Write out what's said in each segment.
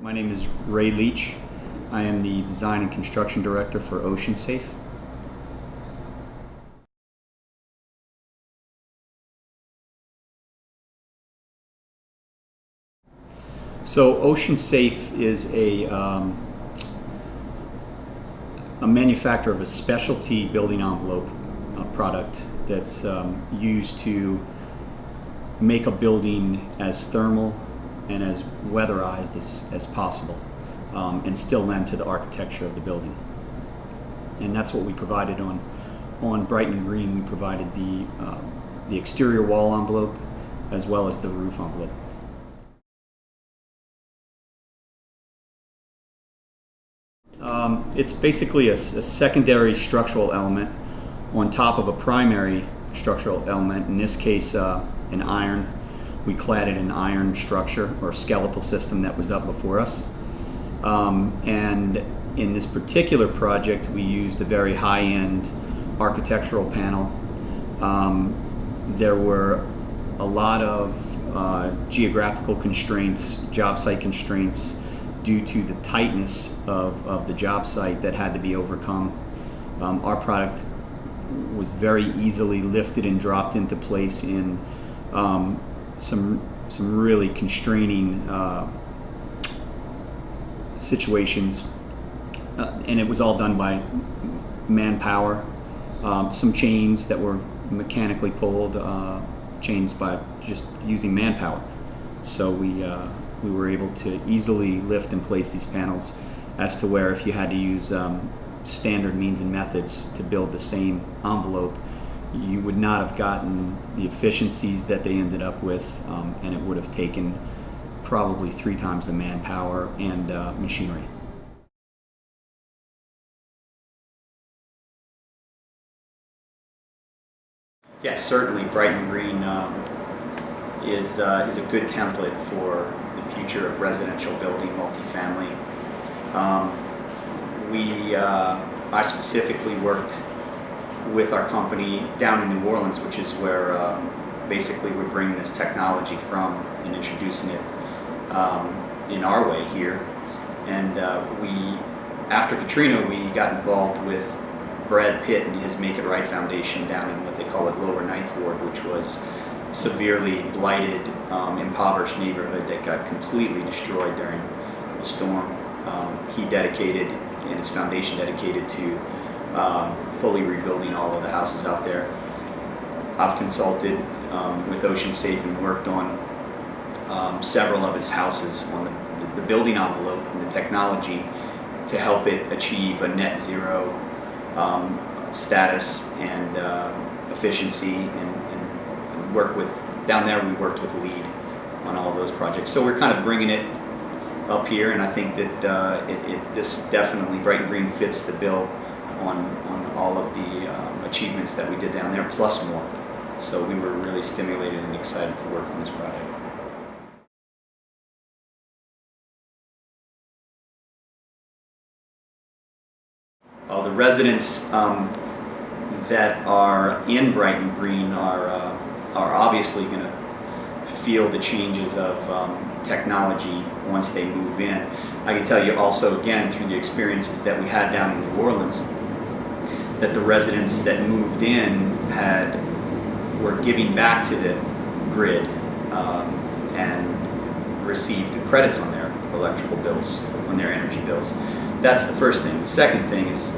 My name is Ray Leach. I am the Design and Construction Director for OceanSafe. So OceanSafe is a manufacturer of a specialty building envelope product that's used to make a building as thermal and as weatherized as possible, and still lend to the architecture of the building. And that's what we provided on Brighton Green. We provided the exterior wall envelope as well as the roof envelope. It's basically a secondary structural element on top of a primary structural element, in this case an iron. We cladded an iron structure or skeletal system that was up before us. And in this particular project, we used a very high-end architectural panel. There were a lot of geographical constraints, job site constraints, due to the tightness of the job site that had to be overcome. Our product was very easily lifted and dropped into place in some really constraining situations, and it was all done by manpower. Some chains that were mechanically pulled, chains by just using manpower. So we were able to easily lift and place these panels, as to where if you had to use standard means and methods to build the same envelope, you would not have gotten the efficiencies that they ended up with, and it would have taken probably 3 times the manpower and machinery. Yes, certainly Brighton Green is a good template for the future of residential building, multifamily. I specifically worked with our company down in New Orleans, which is where basically we're bringing this technology from and introducing it in our way here. And after Katrina, we got involved with Brad Pitt and his Make It Right Foundation down in what they call it Lower Ninth Ward, which was severely blighted, impoverished neighborhood that got completely destroyed during the storm. He dedicated, and his foundation dedicated to fully rebuilding all of the houses out there. I've consulted with OceanSafe and worked on several of his houses on the building envelope and the technology to help it achieve a net zero status and efficiency, and work with, down there we worked with Leach on all those projects. So we're kind of bringing it up here, and I think that this definitely, Brighton Green fits the bill on all of the achievements that we did down there, plus more. So we were really stimulated and excited to work on this project. The residents that are in Brighton Green are obviously going to feel the changes of technology once they move in. I can tell you also, again, through the experiences that we had down in New Orleans, that the residents that moved in were giving back to the grid and received the credits on their electrical bills, on their energy bills. That's the first thing. The second thing is,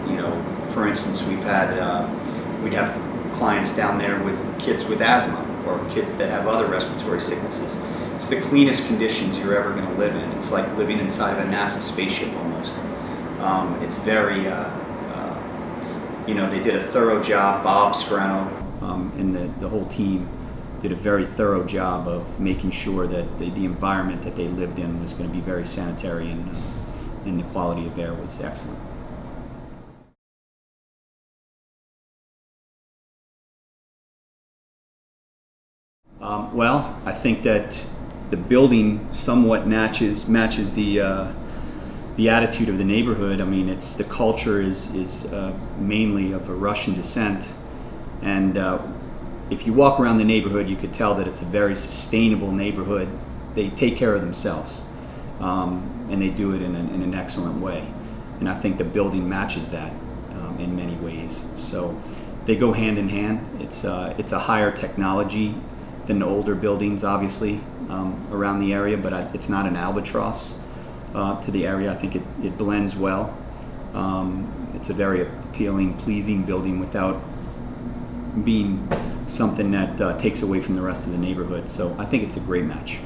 for instance, we'd have clients down there with kids with asthma or kids that have other respiratory sicknesses. It's the cleanest conditions you're ever going to live in. It's like living inside of a NASA spaceship almost. It's very, they did a thorough job. Bob Scarano and the whole team did a very thorough job of making sure that the environment that they lived in was going to be very sanitary, and the quality of air was excellent. Well, I think that the building somewhat matches the attitude of the neighborhood. I mean, the culture is mainly of a Russian descent, and if you walk around the neighborhood, you could tell that it's a very sustainable neighborhood. They take care of themselves. and they do it in an excellent way. And I think the building matches that in many ways. So they go hand in hand. It's a higher technology than the older buildings, obviously, around the area, but it's not an albatross to the area. I think it blends well. It's a very appealing, pleasing building without being something that takes away from the rest of the neighborhood. So I think it's a great match.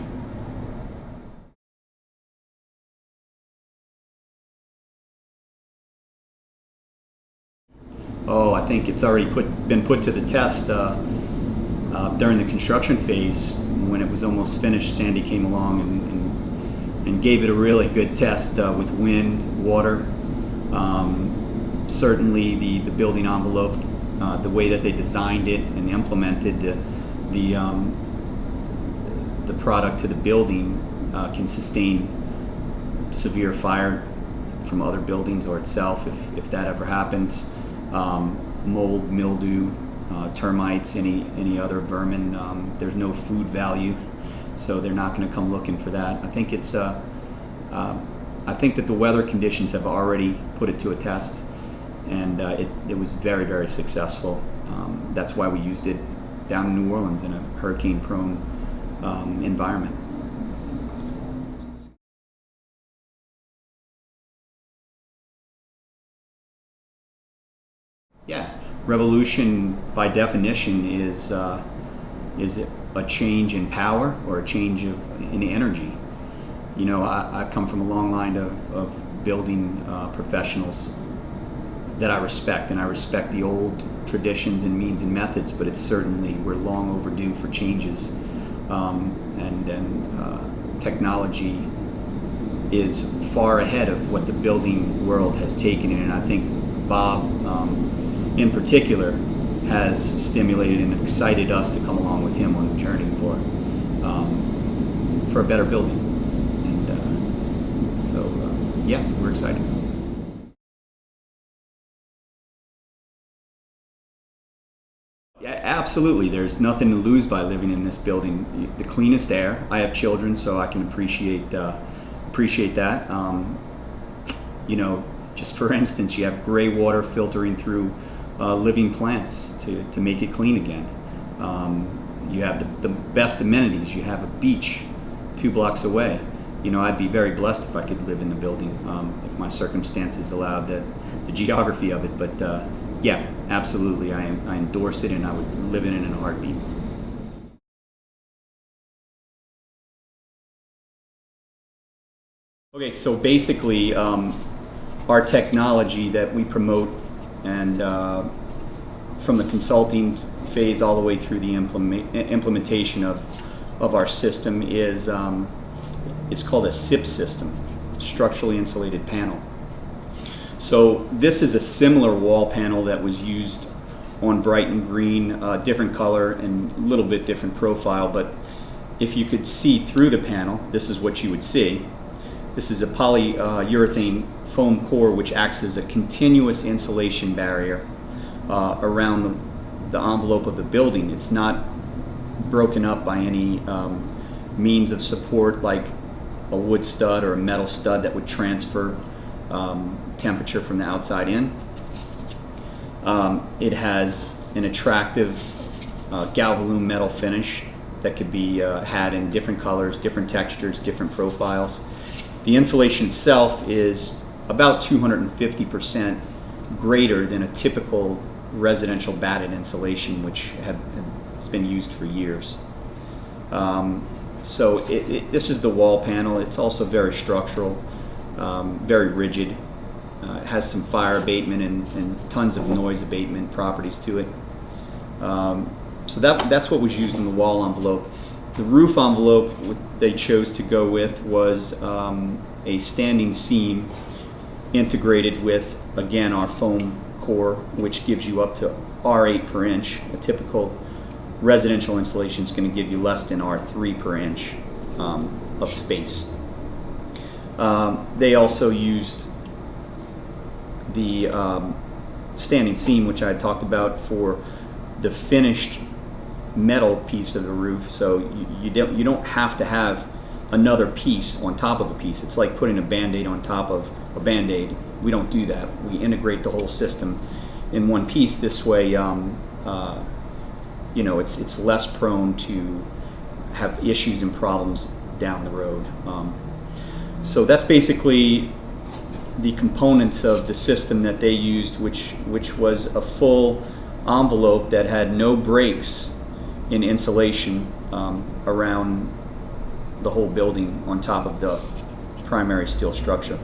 Oh, I think it's already been put to the test during the construction phase. When it was almost finished, Sandy came along and gave it a really good test with wind, water. Certainly the building envelope, the way that they designed it and implemented the product to the building can sustain severe fire from other buildings or itself if that ever happens. Mold, mildew, termites, any other vermin. There's no food value, so they're not going to come looking for that. I think I think that the weather conditions have already put it to a test, and it was very, very successful. That's why we used it down in New Orleans in a hurricane-prone environment. Yeah, revolution by definition is a change in power or a change in energy. You know, I come from a long line of building professionals that I respect, and I respect the old traditions and means and methods, but it's certainly, we're long overdue for changes, and technology is far ahead of what the building world has taken in, and I think Bob in particular has stimulated and excited us to come along with him on the journey for a better building. And so yeah, we're excited. Yeah, absolutely. There's nothing to lose by living in this building. The cleanest air. I have children, so I can appreciate that. You know, just for instance, you have gray water filtering through living plants to make it clean again. You have the best amenities. You have a beach 2 blocks away. You know, I'd be very blessed if I could live in the building, if my circumstances allowed the geography of it. But yeah, absolutely, I endorse it, and I would live in it in a heartbeat. Okay, so basically, our technology that we promote, and from the consulting phase all the way through the implementation of our system is it's called a SIP system, structurally insulated panel. So this is a similar wall panel that was used on Brighton Green, different color and a little bit different profile, but if you could see through the panel, this is what you would see. This is a polyurethane foam core which acts as a continuous insulation barrier around the envelope of the building. It's not broken up by any means of support like a wood stud or a metal stud that would transfer temperature from the outside in. It has an attractive galvalume metal finish that could be had in different colors, different textures, different profiles. The insulation itself is about 250% greater than a typical residential batted insulation, which has been used for years. So this is the wall panel. It's also very structural, very rigid. It has some fire abatement and tons of noise abatement properties to it. So that's what was used in the wall envelope. The roof envelope they chose to go with was a standing seam integrated with, again, our foam core, which gives you up to R8 per inch. A typical residential insulation is going to give you less than R3 per inch of space. They also used the standing seam, which I had talked about, for the finished metal piece of the roof. So you don't have to have another piece on top of a piece. It's like putting a Band-Aid on top of a Band-Aid. We don't do that. We integrate the whole system in one piece. This way, it's less prone to have issues and problems down the road. So that's basically the components of the system that they used, which was a full envelope that had no breaks in insulation around the whole building on top of the primary steel structure.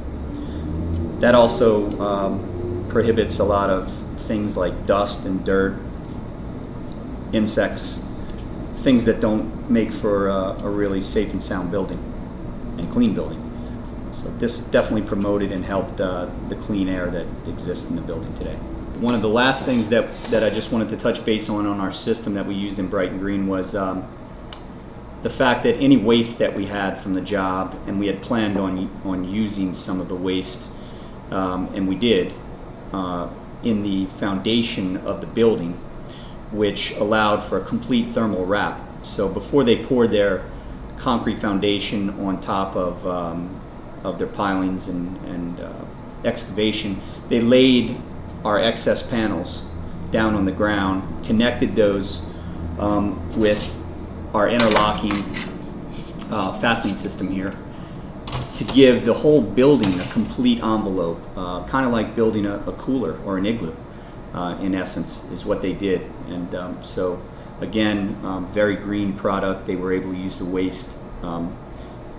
That also prohibits a lot of things like dust and dirt, insects, things that don't make for a really safe and sound building and clean building. So this definitely promoted and helped the clean air that exists in the building today. One of the last things that I just wanted to touch base on our system that we used in Brighton Green was the fact that any waste that we had from the job, and we had planned on using some of the waste, and we did, in the foundation of the building, which allowed for a complete thermal wrap. So before they poured their concrete foundation on top of their pilings and excavation, they laid our excess panels down on the ground, connected those with our interlocking fastening system here to give the whole building a complete envelope, kind of like building a cooler or an igloo, in essence, is what they did. And so again, very green product. They were able to use the waste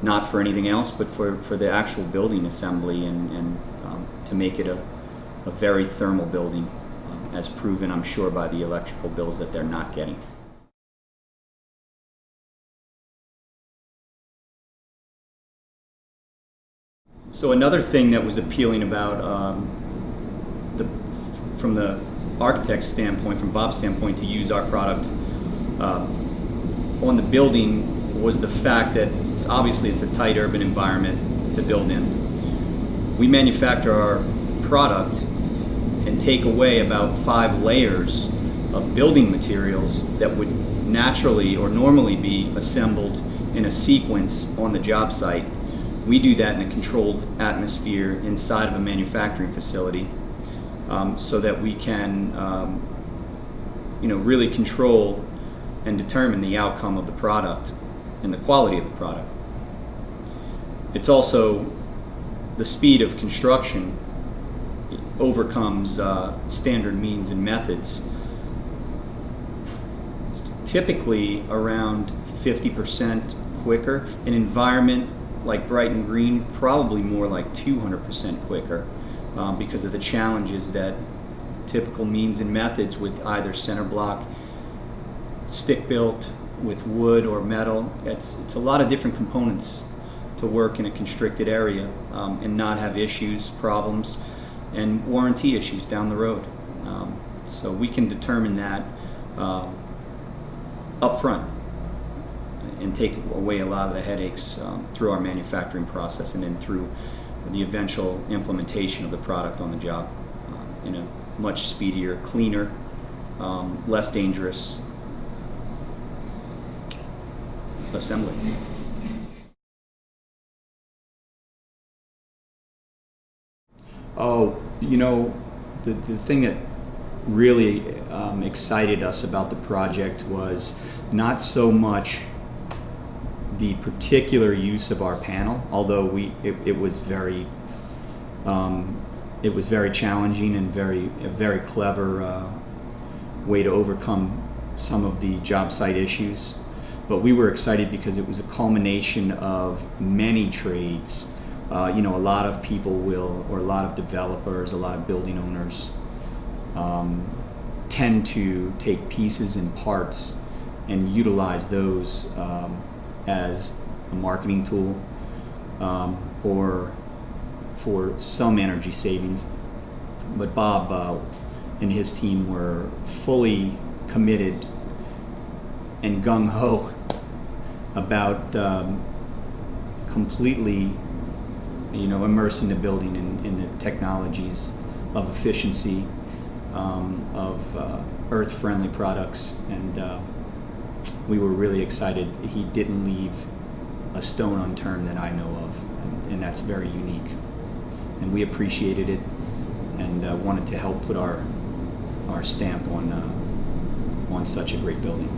not for anything else, but for the actual building assembly and to make it a very thermal building, as proven, I'm sure, by the electrical bills that they're not getting. So another thing that was appealing about from the architect's standpoint, from Bob's standpoint, to use our product on the building was the fact that it's a tight urban environment to build in. We manufacture our product and take away about 5 layers of building materials that would naturally or normally be assembled in a sequence on the job site. We do that in a controlled atmosphere inside of a manufacturing facility, so that we can really control and determine the outcome of the product and the quality of the product. It's also the speed of construction overcomes standard means and methods, typically around 50% quicker. An environment like Brighton Green, probably more like 200% quicker, because of the challenges that typical means and methods with either center block, stick built, with wood or metal. It's a lot of different components to work in a constricted area and not have issues, problems, and warranty issues down the road. So we can determine that up front and take away a lot of the headaches through our manufacturing process and then through the eventual implementation of the product on the job in a much speedier, cleaner, less dangerous assembly. Oh, the thing that really excited us about the project was not so much the particular use of our panel, although it was very challenging and a very clever way to overcome some of the job site issues. But we were excited because it was a culmination of many trades. A lot of people or a lot of developers, a lot of building owners tend to take pieces and parts and utilize those as a marketing tool or for some energy savings. But Bob and his team were fully committed and gung-ho about completely immersing the building in the technologies of efficiency, of earth-friendly products, and we were really excited. He didn't leave a stone unturned that I know of, and that's very unique. And we appreciated it and wanted to help put our stamp on such a great building.